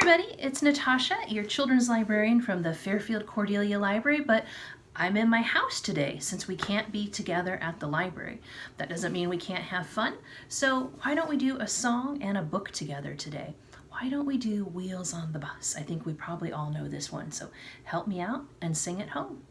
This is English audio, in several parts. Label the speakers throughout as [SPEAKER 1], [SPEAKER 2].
[SPEAKER 1] everybody, it's Natasha, your children's librarian from the Fairfield Cordelia Library, but I'm in my house today since we can't be together at the library. That doesn't mean we can't have fun, so why don't we do a song and a book together today? Why don't we do Wheels on the Bus? I think we probably all know this one, so help me out and sing at home.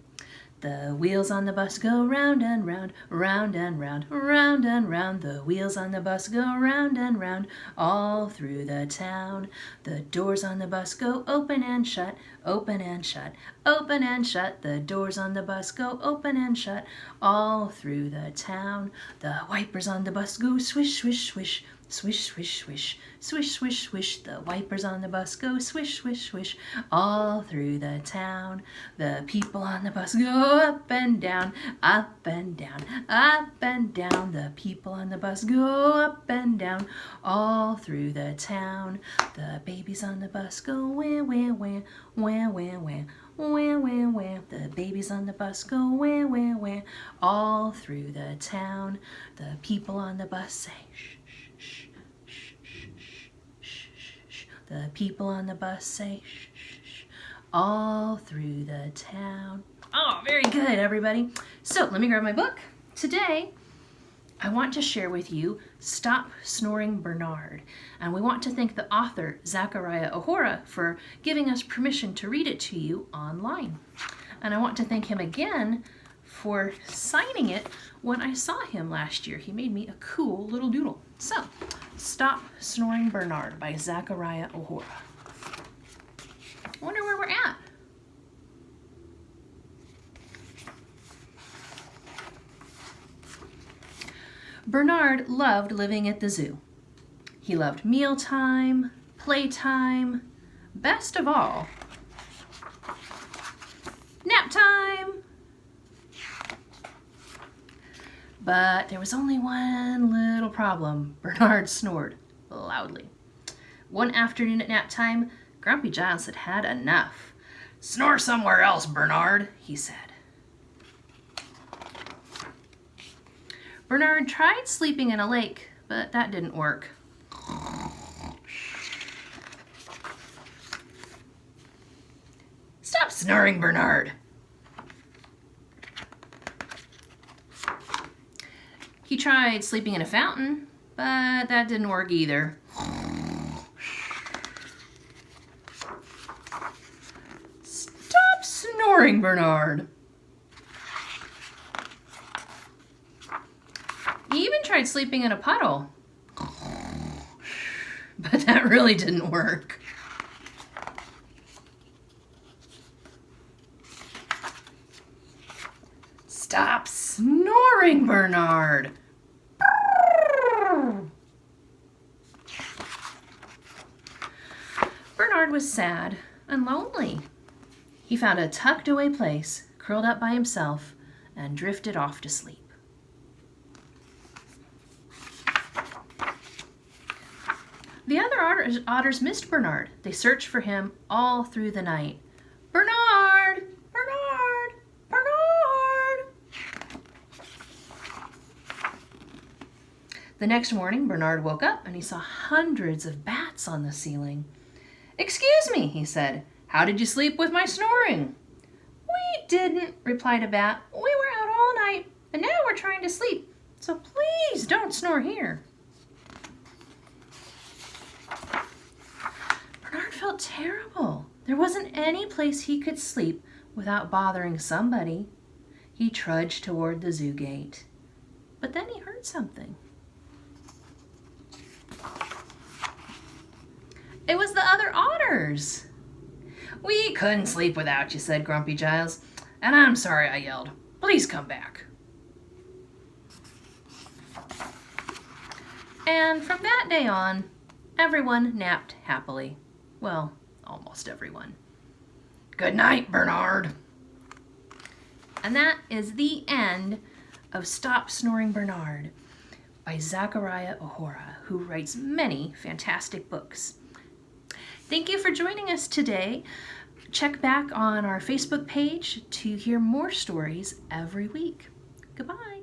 [SPEAKER 1] The wheels on the bus go round and round, round and round, round and round. The wheels on the bus go round and round, all through the town. The doors on the bus go open and shut, open and shut, open and shut. The doors on the bus go open and shut, all through the town. The wipers on the bus go swish, swish, swish, swish, swish, swish, swish, swish, swish. The wipers on the bus go swish, swish, swish, all through the town. The people on the bus go up and down, up and down, up and down. The people on the bus go up and down, all through the town. The babies on the bus go wah, wah, wah, wah, wah, wah. Wah, wah, wah. The babies on the bus go wah, wah, wah, all through the town. The people on the bus say shh, shh, shh, shh, shh, shh, shh. The people on the bus say shh, shh, shh, all through the town. Oh, very good, everybody. So let me grab my book. Today, I want to share with you Stop Snoring Bernard. And we want to thank the author, Zachariah OHora, for giving us permission to read it to you online. And I want to thank him again for signing it when I saw him last year. He made me a cool little doodle. So, Stop Snoring Bernard by Zachariah OHora. I wonder where we're at. Bernard loved living at the zoo. He loved mealtime, playtime, best of all, nap time. But there was only one little problem. Bernard snored loudly. One afternoon at nap time, Grumpy Giles had had enough. "Snore somewhere else, Bernard," he said. Bernard tried sleeping in a lake, but that didn't work. "Stop snoring, Bernard." He tried sleeping in a fountain, but that didn't work either. "Stop snoring, Bernard." He even tried sleeping in a puddle, but that really didn't work. "Stop snoring, Bernard." Bernard was sad and lonely. He found a tucked away place, curled up by himself, and drifted off to sleep. The other otters missed Bernard. They searched for him all through the night. "Bernard! Bernard! Bernard!" The next morning, Bernard woke up and he saw hundreds of bats on the ceiling. "Excuse me," he said. "How did you sleep with my snoring?" "We didn't," replied a bat. "We were out all night, and now we're trying to sleep. So please don't snore here." Bernard felt terrible. There wasn't any place he could sleep without bothering somebody. He trudged toward the zoo gate. But then he heard something. It was the other otters. "We couldn't sleep without you," said Grumpy Giles. "And I'm sorry I yelled. Please come back." And from that day on, everyone napped happily. Well, almost everyone. "Good night, Bernard." And that is the end of Stop Snoring Bernard by Zachariah OHora, who writes many fantastic books. Thank you for joining us today. Check back on our Facebook page to hear more stories every week. Goodbye.